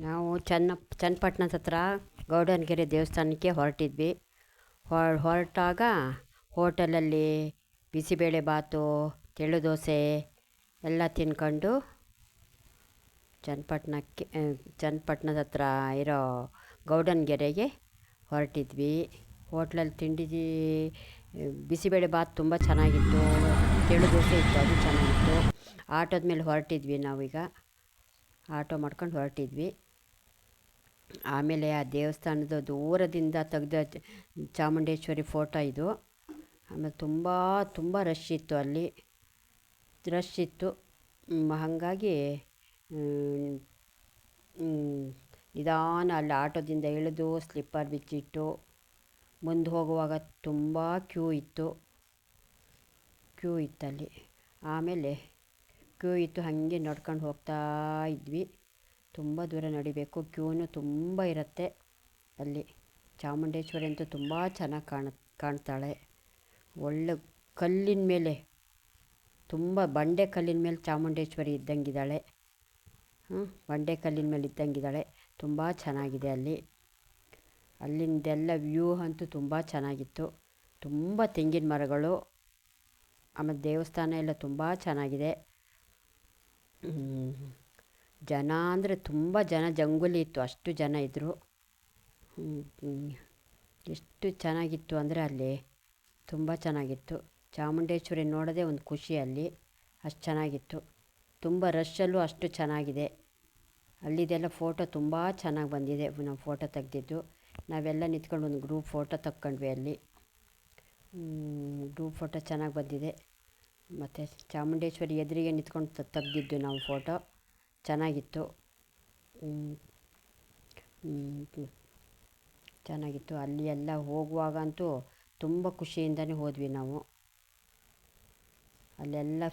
ನಾವು ಚನ್ನಪಟ್ಟಣದ ಹತ್ರ ಗೌಡನಗೆರೆ ದೇವಸ್ಥಾನಕ್ಕೆ ಹೊರಟಿದ್ವಿ. ಹೊರಟಾಗ ಹೋಟೆಲಲ್ಲಿ ಬಿಸಿಬೇಳೆ ಬಾತು, ತೆಳು ದೋಸೆ ಎಲ್ಲ ತಿನ್ಕೊಂಡು ಚನ್ನಪಟ್ಟಣದ ಹತ್ರ ಇರೋ ಗೌಡನಗೆರೆಗೆ ಹೊರಟಿದ್ವಿ. ಹೋಟ್ಲಲ್ಲಿ ತಿಂಡಿ ಬಿಸಿಬೇಳೆ ಬಾತ್ ತುಂಬ ಚೆನ್ನಾಗಿತ್ತು, ತೆಳು ದೋಸೆ ಇತ್ತು, ಅದು ಚೆನ್ನಾಗಿತ್ತು. ಆಟೋದ ಮೇಲೆ ಹೊರಟಿದ್ವಿ ನಾವೀಗ. ಆಟೋ ಮಾಡ್ಕೊಂಡು ಹೊರಟಿದ್ವಿ. ಆಮೇಲೆ ಆ ದೇವಸ್ಥಾನದ ದೂರದಿಂದ ತೆಗೆದ ಚಾಮುಂಡೇಶ್ವರಿ ಫೋಟೋ ಇದು. ಆಮೇಲೆ ತುಂಬ ರಶ್ ಇತ್ತು, ಅಲ್ಲಿ ರಶ್ ಇತ್ತು. ಹಾಗಾಗಿ ನಿಧಾನ ಅಲ್ಲಿ ಆಟೋದಿಂದ ಇಳಿದು ಸ್ಲಿಪ್ಪರ್ ಬಿಚ್ಚಿಟ್ಟು ಮುಂದೆ ಹೋಗುವಾಗ ತುಂಬ ಕ್ಯೂ ಇತ್ತಲ್ಲಿ. ಆಮೇಲೆ ಕ್ಯೂ ಇತ್ತು, ಹಾಗೆ ನಡ್ಕೊಂಡು ಹೋಗ್ತಾ ಇದ್ವಿ. ತುಂಬ ದೂರ ನಡಿಬೇಕು, ಕ್ಯೂನು ತುಂಬ ಇರುತ್ತೆ ಅಲ್ಲಿ. ಚಾಮುಂಡೇಶ್ವರಿ ಅಂತೂ ತುಂಬ ಚೆನ್ನಾಗಿ ಕಾಣ್ತಾಳೆ. ಒಳ್ಳೆ ಕಲ್ಲಿನ ಮೇಲೆ, ತುಂಬ ಬಂಡೆ ಕಲ್ಲಿನ ಮೇಲೆ ಚಾಮುಂಡೇಶ್ವರಿ ಇದ್ದಂಗಿದ್ದಾಳೆ. ಬಂಡೆ ಕಲ್ಲಿನ ಮೇಲೆ ಇದ್ದಂಗಿದ್ದಾಳೆ. ತುಂಬ ಚೆನ್ನಾಗಿದೆ ಅಲ್ಲಿ. ಅಲ್ಲಿಂದೆಲ್ಲ ವ್ಯೂ ಅಂತೂ ತುಂಬ ಚೆನ್ನಾಗಿತ್ತು. ತುಂಬ ತೆಂಗಿನ ಮರಗಳು. ಆಮೇಲೆ ದೇವಸ್ಥಾನ ಎಲ್ಲ ತುಂಬ ಚೆನ್ನಾಗಿದೆ. ಜನ ಅಂದರೆ ತುಂಬ ಜನ, ಜಂಗುಲಿ ಇತ್ತು, ಅಷ್ಟು ಜನ ಇದ್ದರು. ಎಷ್ಟು ಚೆನ್ನಾಗಿತ್ತು ಅಂದರೆ ಅಲ್ಲಿ ತುಂಬ ಚೆನ್ನಾಗಿತ್ತು. ಚಾಮುಂಡೇಶ್ವರಿ ನೋಡೋದೇ ಒಂದು ಖುಷಿ ಅಲ್ಲಿ, ಅಷ್ಟು ಚೆನ್ನಾಗಿತ್ತು. ತುಂಬ ರಶ್ಶಲ್ಲೂ ಅಷ್ಟು ಚೆನ್ನಾಗಿದೆ. ಅಲ್ಲಿದೆಲ್ಲ ಫೋಟೋ ತುಂಬ ಚೆನ್ನಾಗಿ ಬಂದಿದೆ. ನಾವು ಫೋಟೋ ತೆಗೆದಿದ್ದು, ನಾವೆಲ್ಲ ನಿಂತ್ಕೊಂಡು ಒಂದು ಗ್ರೂಪ್ ಫೋಟೋ ತಕ್ಕೊಂಡ್ವಿ ಅಲ್ಲಿ. ಗ್ರೂಪ್ ಫೋಟೋ ಚೆನ್ನಾಗಿ ಬಂದಿದೆ. ಮತ್ತು ಚಾಮುಂಡೇಶ್ವರಿ ಎದುರಿಗೆ ನಿಂತ್ಕೊಂಡು ತೆಗೆದಿದ್ದು ನಾವು ಫೋಟೋ, ಚೆನ್ನಾಗಿತ್ತು. ಚೆನ್ನಾಗಿತ್ತು. ಅಲ್ಲಿ ಎಲ್ಲ ಹೋಗುವಾಗಂತೂ ತುಂಬ ಖುಷಿಯಿಂದನೇ ಹೋದ್ವಿ ನಾವು. ಅಲ್ಲೆಲ್ಲ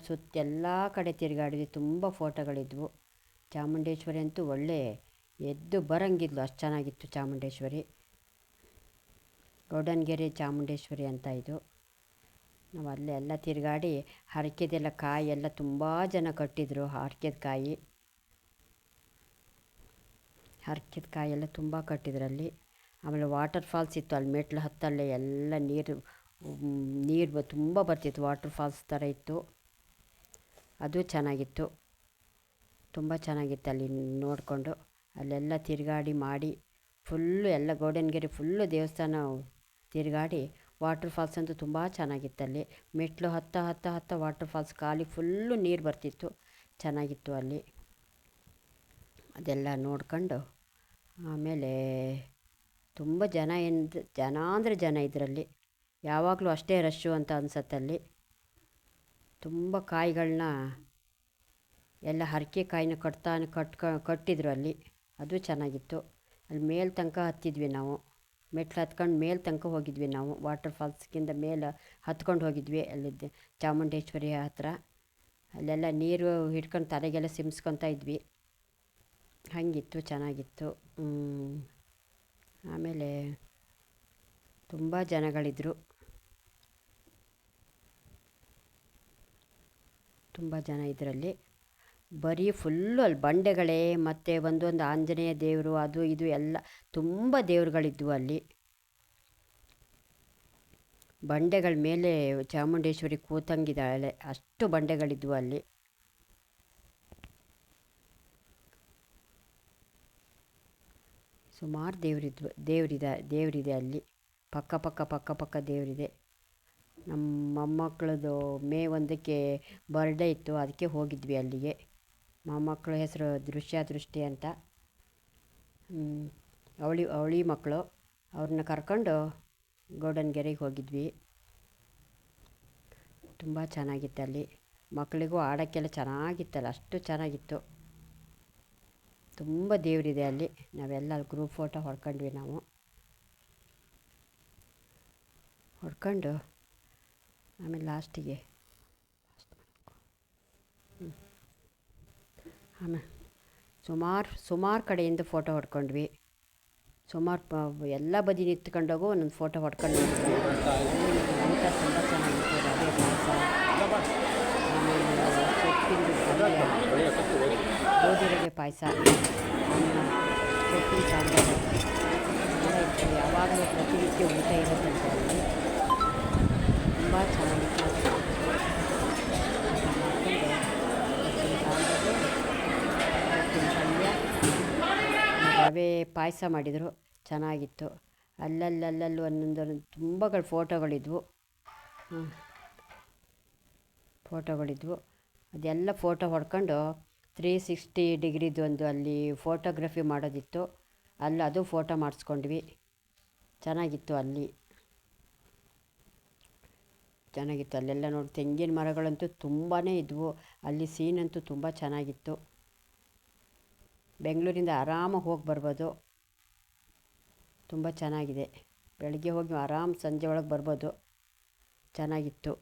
ಎಲ್ಲ ಕಡೆ ತಿರುಗಾಡಿದ್ವಿ. ತುಂಬ ಫೋಟೋಗಳಿದ್ವು. ಚಾಮುಂಡೇಶ್ವರಿ ಅಂತೂ ಒಳ್ಳೆ ಎದ್ದು ಬರಂಗಿದ್ಲು, ಅಷ್ಟು ಚೆನ್ನಾಗಿತ್ತು ಚಾಮುಂಡೇಶ್ವರಿ. ಗೌಡನಗೆರೆ ಚಾಮುಂಡೇಶ್ವರಿ ಅಂತ ಇದು. ನಾವು ಅಲ್ಲೆಲ್ಲ ತಿರುಗಾಡಿ ಹರಕೆದೆಲ್ಲ ಕಾಯಿ ಎಲ್ಲ ತುಂಬ ಜನ ಕಟ್ಟಿದ್ರು. ಹರಕೆದ ಕಾಯಿ ಎಲ್ಲ ತುಂಬ ಕಟ್ಟಿದ್ರಲ್ಲಿ. ಆಮೇಲೆ ವಾಟರ್ ಫಾಲ್ಸ್ ಇತ್ತು ಅಲ್ಲಿ, ಮೆಟ್ಲು ಹತ್ತಲ್ಲೇ ಎಲ್ಲ ನೀರು ತುಂಬ ಬರ್ತಿತ್ತು, ವಾಟರ್ ಫಾಲ್ಸ್ ಥರ ಇತ್ತು. ಅದು ಚೆನ್ನಾಗಿತ್ತು, ತುಂಬ ಚೆನ್ನಾಗಿತ್ತು ಅಲ್ಲಿ ನೋಡಿಕೊಂಡು. ಅಲ್ಲೆಲ್ಲ ತಿರುಗಾಡಿ ಮಾಡಿ ಫುಲ್ಲು ಎಲ್ಲ ಗೌಡನಗೆರೆ ಫುಲ್ಲು ದೇವಸ್ಥಾನ ತಿರುಗಾಡಿ, ವಾಟರ್ ಫಾಲ್ಸ್ ಅಂತೂ ತುಂಬ ಚೆನ್ನಾಗಿತ್ತಲ್ಲಿ. ಮೆಟ್ಲು ಹತ್ತ ವಾಟರ್ ಫಾಲ್ಸ್ ಕಾಲಿಗೆ ಫುಲ್ಲು ನೀರು ಬರ್ತಿತ್ತು, ಚೆನ್ನಾಗಿತ್ತು ಅಲ್ಲಿ. ಅದೆಲ್ಲ ನೋಡ್ಕೊಂಡು ಆಮೇಲೆ ತುಂಬ ಜನ ಅಂದರೆ ಜನ ಇದರಲ್ಲಿ. ಯಾವಾಗಲೂ ಅಷ್ಟೇ ರಶ್ಶು ಅಂತ ಅನಿಸತ್ತಲ್ಲಿ. ತುಂಬ ಕಾಯಿಗಳನ್ನ ಎಲ್ಲ ಹರಕೆ ಕಾಯಿನ ಕಟ್ಟಿದ್ರು ಅಲ್ಲಿ, ಅದು ಚೆನ್ನಾಗಿತ್ತು. ಅಲ್ಲಿ ಮೇಲೆ ತನಕ ಹತ್ತಿದ್ವಿ ನಾವು. ಮೆಟ್ಲು ಹತ್ಕೊಂಡು ಮೇಲೆ ತನಕ ಹೋಗಿದ್ವಿ ನಾವು. ವಾಟರ್ ಫಾಲ್ಸ್ಗಿಂತ ಮೇಲೆ ಹತ್ಕೊಂಡು ಹೋಗಿದ್ವಿ ಅಲ್ಲಿದ್ದೆ ಚಾಮುಂಡೇಶ್ವರಿ ಹತ್ರ. ಅಲ್ಲೆಲ್ಲ ನೀರು ಹಿಡ್ಕೊಂಡು ತಲೆಗೆಲ್ಲ ಸಿಮ್ಸ್ಕೊತಾ ಇದ್ವಿ, ಹಾಗಿತ್ತು, ಚೆನ್ನಾಗಿತ್ತು. ಆಮೇಲೆ ತುಂಬ ಜನಗಳಿದ್ದರು, ತುಂಬ ಜನ ಇದರಲ್ಲಿ. ಬರೀ ಫುಲ್ಲು ಅಲ್ಲಿ ಬಂಡೆಗಳೇ, ಮತ್ತು ಒಂದೊಂದು ಆಂಜನೇಯ ದೇವರು, ಅದು ಇದು ಎಲ್ಲ ತುಂಬ ದೇವರುಗಳಿದ್ವು ಅಲ್ಲಿ. ಬಂಡೆಗಳ ಮೇಲೆ ಚಾಮುಂಡೇಶ್ವರಿ ಕೂತಂಗಿದ್ದಾಳೆ, ಅಷ್ಟು ಬಂಡೆಗಳಿದ್ವು ಅಲ್ಲಿ. ಸುಮಾರು ದೇವರಿದೆ ಅಲ್ಲಿ. ಪಕ್ಕ ದೇವರಿದೆ. ನಮ್ಮ ಮೊಮ್ಮಕ್ಕಳದು ಮೇ 1ಕ್ಕೆ ಬರ್ಡೇ ಇತ್ತು, ಅದಕ್ಕೆ ಹೋಗಿದ್ವಿ ಅಲ್ಲಿಗೆ. ಮೊಮ್ಮಕ್ಕಳ ಹೆಸರು ದೃಷ್ಟಿ ಅಂತ. ಅವಳಿ ಮಕ್ಕಳು, ಅವ್ರನ್ನ ಕರ್ಕೊಂಡು ಗೌಡನಗೆರೆಗೆ ಹೋಗಿದ್ವಿ. ತುಂಬ ಚೆನ್ನಾಗಿತ್ತಲ್ಲಿ. ಮಕ್ಕಳಿಗೂ ಆಡೋಕ್ಕೆಲ್ಲ ಚೆನ್ನಾಗಿತ್ತಲ್ಲ, ಅಷ್ಟು ಚೆನ್ನಾಗಿತ್ತು. ತುಂಬ ದೇವರಿದೆ ಅಲ್ಲಿ. ನಾವೆಲ್ಲ ಗ್ರೂಪ್ ಫೋಟೋ ಹೊಡ್ಕೊಂಡ್ವಿ ನಾವು. ಹೊಡ್ಕೊಂಡು ಆಮೇಲೆ ಲಾಸ್ಟಿಗೆ ಆಮೇಲೆ ಸುಮಾರು ಕಡೆಯಿಂದ ಫೋಟೋ ಹೊಡ್ಕೊಂಡ್ವಿ. ಎಲ್ಲ ಬದಿ ನಿಂತ್ಕೊಂಡೋಗು ಒಂದೊಂದು ಫೋಟೋ ಹೊಡ್ಕೊಂಡು ಊಟ ತುಂಬ ಚೆನ್ನಾಗಿತ್ತು. ರವೆ ಪಾಯಸ, ಆಮೇಲೆ ಸೊಪ್ಪಿನ ಗೋಧಿ ರವೆ ಪಾಯಸ, ಅನ್ನ ಸೊಪ್ಪಿನ ಸಾಂಬಾರು ಎಲ್ಲ ಇತ್ತು. ಯಾವಾಗಲೂ ಪ್ರತಿನಿತ್ಯ ಊಟ ಇರುತ್ತಂತೆ ಅಲ್ಲಿ. ತುಂಬ ಚೆನ್ನಾಗಿತ್ತು. ಊಟ ಮಾಡಿಕೊಂಡು ಸೊಪ್ಪಿನ ಸಾಂಬಾರು, ಸೊಪ್ಪಿನ ಪಲ್ಯ, ರವೆ ಪಾಯಸ ಮಾಡಿದರು, ಚೆನ್ನಾಗಿತ್ತು. ಅಲ್ಲಲ್ಲಲ್ಲಲ್ಲಿ ಒಂದೊಂದು ತುಂಬಗಳು ಫೋಟೋಗಳಿದ್ವು. ಅದೆಲ್ಲ ಫೋಟೋ ಹೊಡ್ಕೊಂಡು 360 ಡಿಗ್ರಿದು ಒಂದು ಅಲ್ಲಿ ಫೋಟೋಗ್ರಫಿ ಮಾಡೋದಿತ್ತು. ಅಲ್ಲಿ ಅದು ಫೋಟೋ ಮಾಡಿಸ್ಕೊಂಡ್ವಿ. ಚೆನ್ನಾಗಿತ್ತು ಅಲ್ಲಿ. ಚೆನ್ನಾಗಿತ್ತು ಅಲ್ಲೆಲ್ಲ ನೋಡಿ. ತೆಂಗಿನ ಮರಗಳಂತೂ ತುಂಬಾ ಇದ್ವು ಅಲ್ಲಿ. ಸೀನಂತೂ ತುಂಬ ಚೆನ್ನಾಗಿತ್ತು. ಬೆಂಗಳೂರಿಂದ ಆರಾಮಾಗಿ ಹೋಗಿ ಬರ್ಬೋದು. ತುಂಬ ಚೆನ್ನಾಗಿದೆ. ಬೆಳಗ್ಗೆ ಹೋಗಿ ಆರಾಮ್ ಸಂಜೆ ಒಳಗೆ ಬರ್ಬೋದು. ಚೆನ್ನಾಗಿತ್ತು.